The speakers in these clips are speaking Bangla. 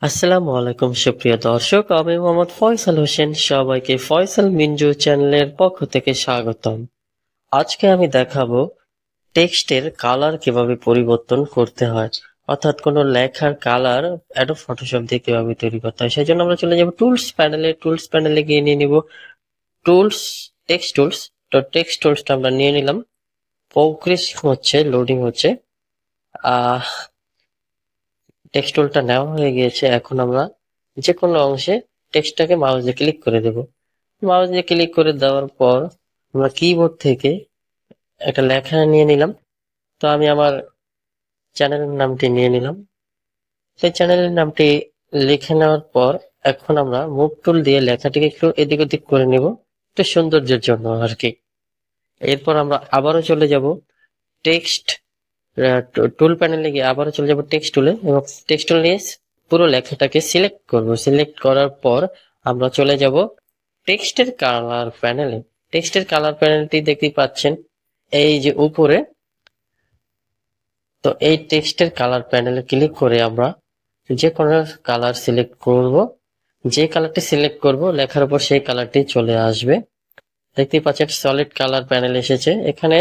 আসসালামু আলাইকুম সুপ্রিয় দর্শক, আমি মোহাম্মদ ফয়সাল হোসেন। সবাইকে ফয়সাল মিঞ্জু চ্যানেলের পক্ষ থেকে স্বাগতম। আজকে আমি দেখাবো টেক্সটের কালার কিভাবে পরিবর্তন করতে হয়, অর্থাৎ কোনো লেখার কালার অ্যাডোব ফটোশপ দিয়ে কিভাবে তৈরি করতে হয়। সেই জন্য আমরা চলে যাব টুলস প্যানেলে গিয়ে নিয়ে নিব টুলস, টেক্সট টুলস। তো টেক্সট টুলসটা আমরা নিয়ে নিলাম। প্রোগ্রেস হচ্ছে, লোডিং হচ্ছে। টেক্সট টুলটা নেওয়া হয়ে গিয়েছে। এখন আমরা যে কোনো অংশে টেক্সটটাকে মাউস দিয়ে ক্লিক করে দেব। মাউস দিয়ে ক্লিক করে দেওয়ার পর আমরা কিবোর্ড থেকে একটা লেখা নিয়ে নিলাম। তো আমি আমার চ্যানেলের নামটি নিয়ে নিলাম। সেই চ্যানেলের নামটি লিখে নেওয়ার পর এখন আমরা মুভ টুল দিয়ে লেখাটিকে একটু এদিক ওদিক করে নিব, একটু সৌন্দর্যের জন্য আর কি। এরপর আমরা আবারও চলে যাব টেক্সট টুল প্যানেলে গিয়ে আবারও চলে যাব টেক্সট টুলে, এবং টেক্সট টুল নিয়ে পুরো লেখাটাকে সিলেক্ট করব। সিলেক্ট করার পর আমরা চলে যাব টেক্সটের কালার প্যানেলে। টেক্সটের কালার প্যানেলটি দেখতে পাচ্ছেন এই যে উপরে। তো এই টেক্সটের কালার প্যানেলে ক্লিক করে আমরা যে কোনো কালার সিলেক্ট করব। যে কালারটি সিলেক্ট করব লেখার উপর সেই কালারটি চলে আসবে। দেখতেই পাচ্ছেন সলিড কালার প্যানেল এসেছে। এখানে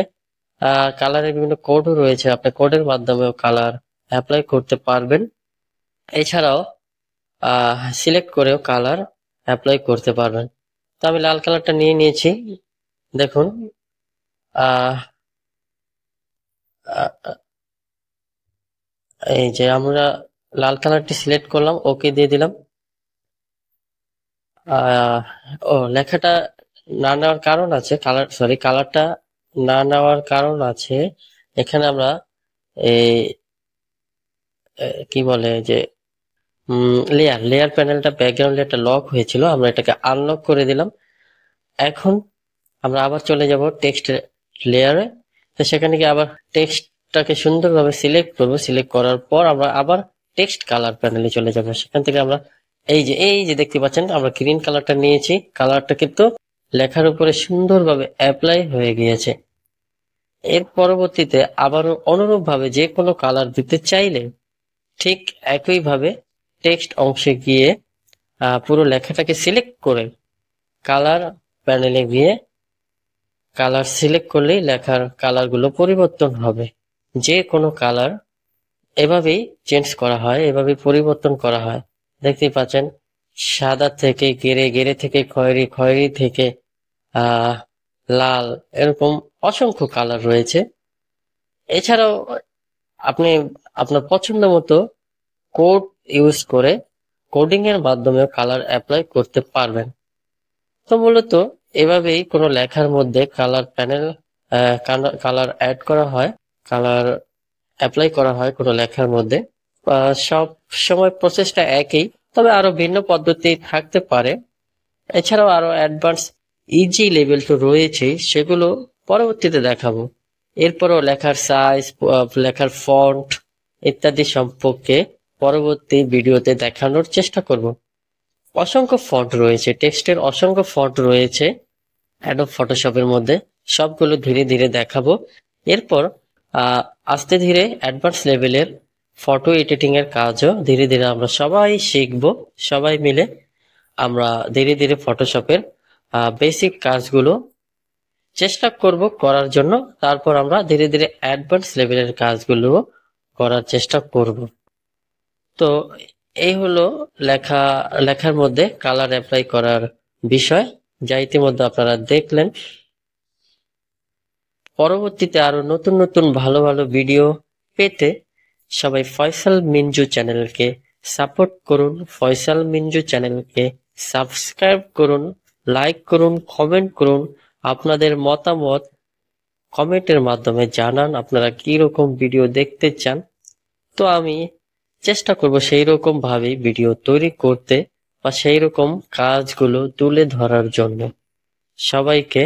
কালারের বিভিন্ন কোডও রয়েছে, আপনি কোডের মাধ্যমেও কালার অ্যাপ্লাই করতে পারবেন। এছাড়াও সিলেক্ট করেও কালার অ্যাপ্লাই করতে পারবেন। তো আমি লাল কালারটা নিয়ে নিয়েছি। দেখুন, আহ আহ, এই যে আমরা লাল কালারটি সিলেক্ট করলাম, ওকে দিয়ে দিলাম। আহ লেখাটা না নেওয়ার কারণ আছে, কালারটা না নেওয়ার কারণ আছে। এখানে আমরা এই কি বলে যে লেয়ার প্যানেলটা, ব্যাকগ্রাউন্ড লেয়ারটা লক হয়েছিল, আমরা এটাকে আনলক করে দিলাম। এখন আমরা আবার চলে যাব টেক্সট লেয়ারে। তো সেখানে গিয়ে আবার টেক্সটটাকে সুন্দরভাবে সিলেক্ট করব। সিলেক্ট করার পর আমরা আবার টেক্সট কালার প্যানেলে চলে যাব। সেখান থেকে আমরা এই যে দেখতে পাচ্ছেন আমরা গ্রিন কালারটা নিয়েছি। কালারটা কিন্তু লেখার উপরে সুন্দরভাবে অ্যাপ্লাই হয়ে গিয়েছে। এর পরবর্তীতে আবারও অনুরূপভাবে যে কোনো কালার দিতে চাইলে ঠিক একইভাবে টেক্সট অংশে গিয়ে পুরো লেখাটাকে সিলেক্ট করে কালার প্যানেলে গিয়ে কালার সিলেক্ট করলেই লেখার কালারগুলো পরিবর্তন হবে। যে কোনো কালার এভাবেই চেঞ্জ করা হয়, এভাবেই পরিবর্তন করা হয়। দেখতেই পাচ্ছেন সাদা থেকে গেরে, গেরে থেকে খয়েরি, খয়েরি থেকে আহ লাল, এরকম অসংখ্য কালার রয়েছে। এছাড়াও আপনি আপনার পছন্দ মতো কোড ইউজ করে কোডিং এর মাধ্যমে কালার অ্যাপ্লাই করতে পারবেন। তো মূলত এভাবেই কোনো লেখার মধ্যে কালার প্যানেল, কালার অ্যাড করা হয়, কালার অ্যাপ্লাই করা হয় কোনো লেখার মধ্যে। সব সময় প্রসেসটা একই, তবে আরো ভিন্ন পদ্ধতি থাকতে পারে। এছাড়াও আরো অ্যাডভান্স ইজি লেভেল তো রয়েছে, সেগুলো পরবর্তীতে দেখাবো। এরপরও লেখার সাইজ, লেখার ফন্ট ইত্যাদি সম্পর্কে পরবর্তী ভিডিওতে দেখানোর চেষ্টা করব। অসংখ্য ফন্ট রয়েছে, টেক্সটের অসংখ্য ফন্ট রয়েছে অ্যাডোব ফটোশপের মধ্যে। সবগুলো ধীরে ধীরে দেখাবো। এরপর আস্তে ধীরে অ্যাডভান্স লেভেলের ফটো এডিটিং এর কাজও ধীরে ধীরে আমরা সবাই শিখবো। সবাই মিলে আমরা ধীরে ধীরে ফটোশপের বেসিক কাজগুলো চেষ্টা করব করার জন্য। তারপর আমরা ধীরে ধীরে অ্যাডভান্স লেভেলের কাজগুলো করার চেষ্টা করব। তো এই হলো লেখার মধ্যে কালার অ্যাপ্লাই করার বিষয়, যা ইতিমধ্যে আপনারা দেখলেন। পরবর্তীতে আরো নতুন নতুন ভালো ভালো ভিডিও পেতে সবাই ফয়সাল মিঞ্জু চ্যানেলকে সাপোর্ট করুন, ফয়সাল মিঞ্জু চ্যানেলকে সাবস্ক্রাইব করুন, লাইক করুন, কমেন্ট করুন। আপনাদের মতামত কমেন্টের মাধ্যমে জানান আপনারা কি রকম ভিডিও দেখতে চান। তো আমি চেষ্টা করব সেই রকম ভাবে ভিডিও তৈরি করতে বা সেই রকম কাজগুলো তুলে ধরার জন্য। সবাইকে